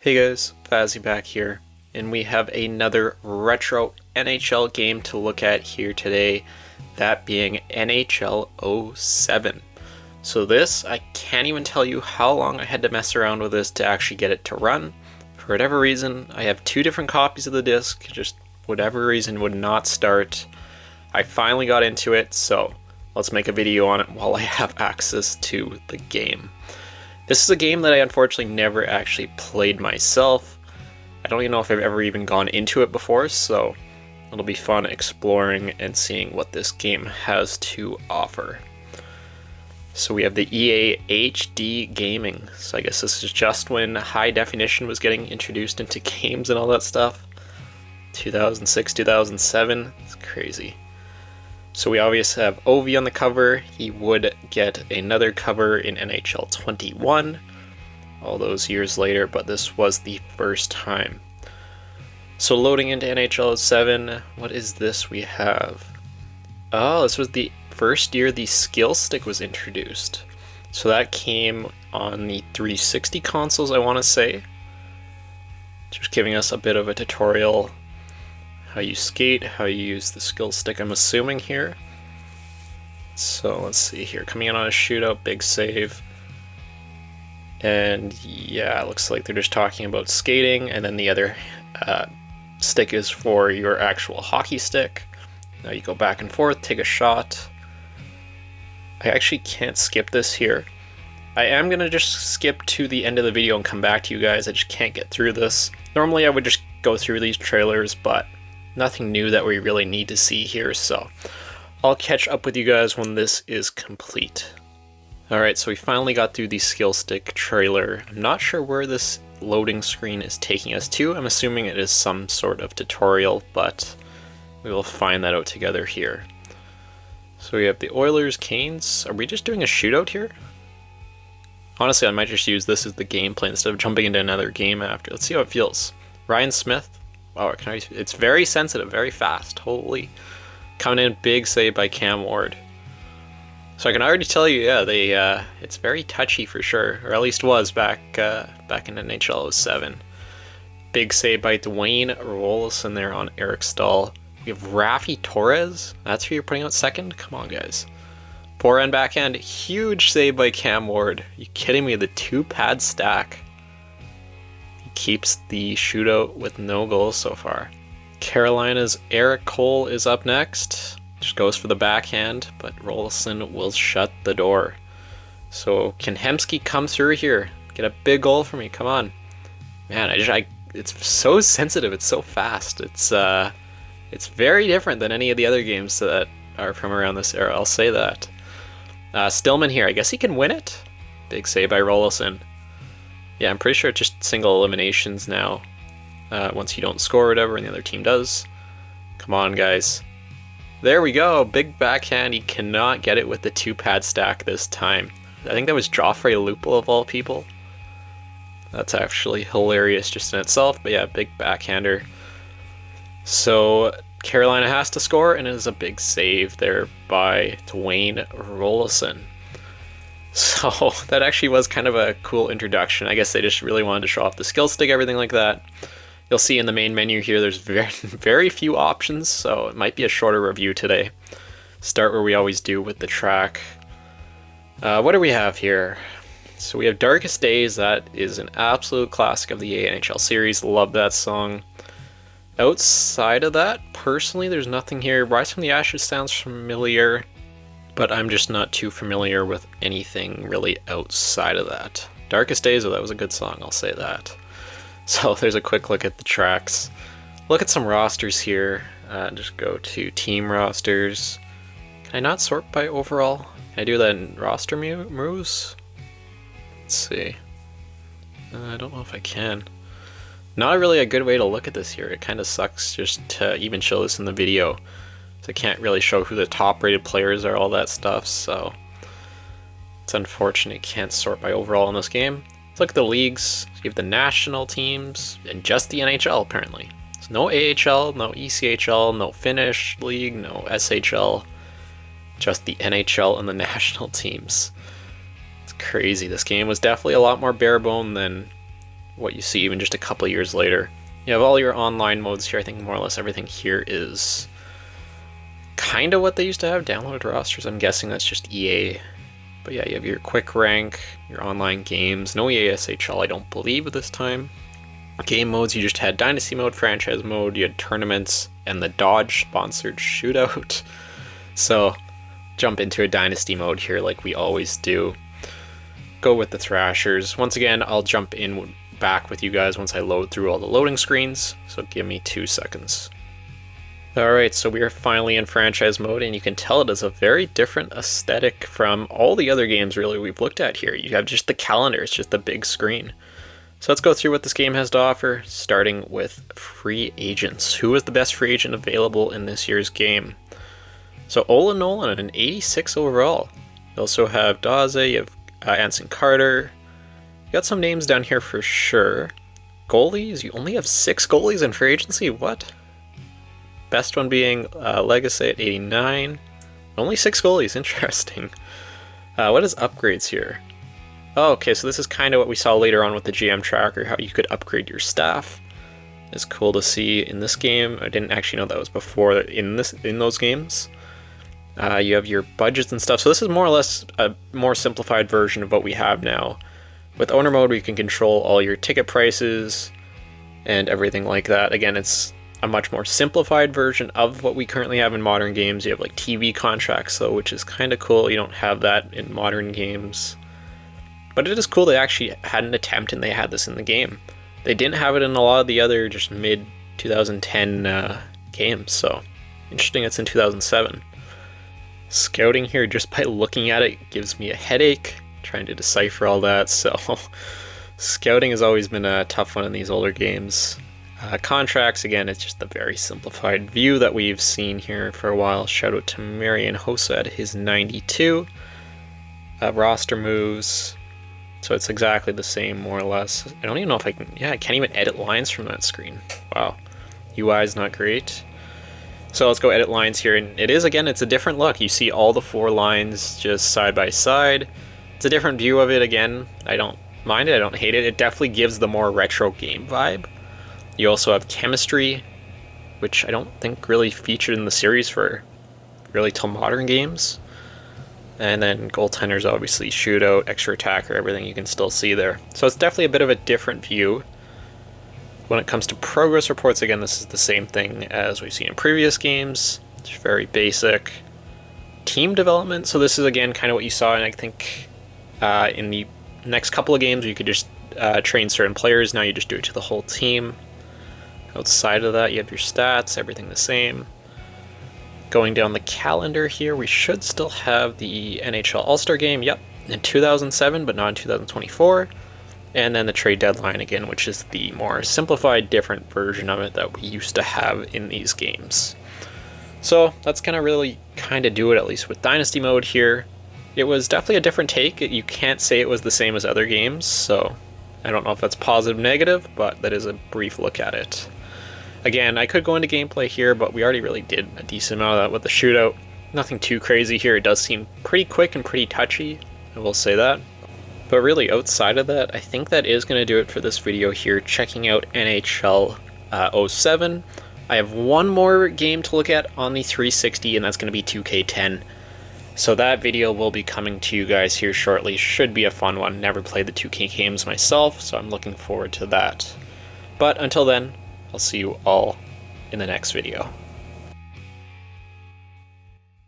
Hey guys, Fazzy back here, and we have another retro NHL game to look at here today, that being NHL 07. So this, I can't even tell you how long I had to mess around with this to actually get it to run. For whatever reason, I have two different copies of the disc, just whatever reason would not start. I finally got into it, so let's make a video on it while I have access to the game. This is a game that I unfortunately never actually played myself. I don't even know if I've ever even gone into it before, so it'll be fun exploring and seeing what this game has to offer. So we have the EA HD Gaming. So I guess this is just when high definition was getting introduced into games and all that stuff. 2006, 2007, it's crazy. So we obviously have Ovi on the cover. He would get another cover in NHL 21 all those years later, but this was the first time. So loading into NHL 07, what is this we have? Oh, this was the first year the skill stick was introduced. So that came on the 360 consoles, I want to say. Just giving us a bit of a tutorial. How you skate, how you use the skill stick, I'm assuming here. So let's see here, coming in on a shootout, big save. And yeah, it looks like they're just talking about skating, and then the other stick is for your actual hockey stick. Now you go back and forth, take a shot. I actually can't skip this here. I am gonna just skip to the end of the video and come back to you guys. I just can't get through this. Normally I would just go through these trailers, but nothing new that we really need to see here, so I'll catch up with you guys when this is complete. Alright, so we finally got through the skill stick trailer. I'm not sure where this loading screen is taking us to. I'm assuming it is some sort of tutorial, but we will find that out together here. So we have the Oilers, Canes. Are we just doing a shootout here? Honestly, I might just use this as the gameplay instead of jumping into another game after. Let's see how it feels. Ryan Smith. Wow, it's very sensitive, very fast. Holy. Coming in, big save by Cam Ward. So I can already tell you, yeah, it's very touchy for sure, or at least was back in NHL 07. Big save by Dwayne Rollison there on Eric Stahl. We have Raffi Torres. That's who you're putting out second? Come on, guys. Forehand, backhand, huge save by Cam Ward. Are you kidding me? The two-pad stack. Keeps the shootout with no goals so far. Carolina's Eric Cole is up next. Just goes for the backhand, but Rollison will shut the door. So can Hemsky come through here? Get a big goal for me, come on. Man, it's so sensitive, it's so fast. It's very different than any of the other games that are from around this era, I'll say that. Stillman here, I guess he can win it? Big save by Rollison. Yeah, I'm pretty sure it's just single eliminations now. Once you don't score or whatever and the other team does. Come on, guys. There we go. Big backhand. He cannot get it with the two-pad stack this time. I think that was Joffrey Lupul of all people. That's actually hilarious just in itself. But yeah, big backhander. So Carolina has to score, and it is a big save there by Dwayne Rollison. So that actually was kind of a cool introduction. I guess they just really wanted to show off the skill stick, everything like that. You'll see in the main menu here there's very few options, so it might be a shorter review today. Start where we always do with the track. What do we have here? So we have Darkest Days. That is an absolute classic of the NHL series. Love that song. Outside of that, personally, there's nothing here. Rise from the Ashes sounds familiar, but I'm just not too familiar with anything really outside of that. Darkest Days, oh, that was a good song, I'll say that. So there's a quick look at the tracks. Look at some rosters here. Just go to team rosters. Can I not sort by overall? Can I do that in roster moves? Let's see. I don't know if I can. Not really a good way to look at this here. It kind of sucks just to even show this in the video. So I can't really show who the top rated players are, all that stuff, so it's unfortunate you can't sort by overall in this game. Let's look at the leagues. So you have the national teams and just the NHL apparently. So no AHL, no ECHL, no Finnish league, no SHL, just the NHL and the national teams. It's crazy. This game was definitely a lot more bare bone than what you see even just a couple years later. You have all your online modes here. I think more or less everything here is kind of what they used to have, downloaded rosters. I'm guessing that's just EA. But yeah, you have your quick rank, your online games, no EASHL I don't believe this time. Game modes, you just had Dynasty mode, franchise mode, you had tournaments, and the Dodge sponsored shootout. So jump into a Dynasty mode here like we always do. Go with the Thrashers. Once again, I'll jump in back with you guys once I load through all the loading screens, so give me 2 seconds. Alright, so we are finally in franchise mode, and you can tell it is a very different aesthetic from all the other games really we've looked at here. You have just the calendar, it's just a big screen. So let's go through what this game has to offer, starting with free agents. Who is the best free agent available in this year's game? So Ola Nolan, an 86 overall. You also have Daze, you have Anson Carter. You got some names down here for sure. Goalies, you only have 6 goalies in free agency? What? Best one being Legacy at 89. Only 6 goalies, interesting. What is upgrades here? Oh, okay, so this is kind of what we saw later on with the GM tracker, how you could upgrade your staff. It's cool to see in this game. I didn't actually know that was before in those games. You have your budgets and stuff. So this is more or less a more simplified version of what we have now. With owner mode, we can control all your ticket prices and everything like that. Again, it's a much more simplified version of what we currently have in modern games. You have like TV contracts though, which is kind of cool. You don't have that in modern games. But it is cool they actually had an attempt and they had this in the game. They didn't have it in a lot of the other just mid-2010 games, so interesting it's in 2007. Scouting here, just by looking at it, gives me a headache, trying to decipher all that, so scouting has always been a tough one in these older games. Contracts, again, it's just a very simplified view that we've seen here for a while. Shout out to Marian Hossa at his 92. Roster moves. So it's exactly the same, more or less. I don't even know if I can... Yeah, I can't even edit lines from that screen. Wow. UI is not great. So let's go edit lines here. And it is, again, it's a different look. You see all the 4 lines just side by side. It's a different view of it, again. I don't mind it. I don't hate it. It definitely gives the more retro game vibe. You also have chemistry, which I don't think really featured in the series for really till modern games. And then goaltenders, obviously, shootout, extra attacker, everything you can still see there. So it's definitely a bit of a different view. When it comes to progress reports, again, this is the same thing as we've seen in previous games. It's very basic. Team development, so this is, again, kind of what you saw, and I think in the next couple of games, you could just train certain players. Now you just do it to the whole team. Outside of that, you have your stats, everything the same. Going down the calendar here, we should still have the NHL All-Star Game, yep, in 2007, but not in 2024. And then the trade deadline again, which is the more simplified, different version of it that we used to have in these games. So that's gonna really kind of do it, at least with Dynasty mode here. It was definitely a different take. You can't say it was the same as other games, so I don't know if that's positive or negative, but that is a brief look at it. Again, I could go into gameplay here, but we already really did a decent amount of that with the shootout. Nothing too crazy here. It does seem pretty quick and pretty touchy, I will say that. But really, outside of that, I think that is going to do it for this video here, checking out NHL 07. I have one more game to look at on the 360, and that's going to be 2K10. So that video will be coming to you guys here shortly. Should be a fun one. Never played the 2K games myself, so I'm looking forward to that. But until then, I'll see you all in the next video.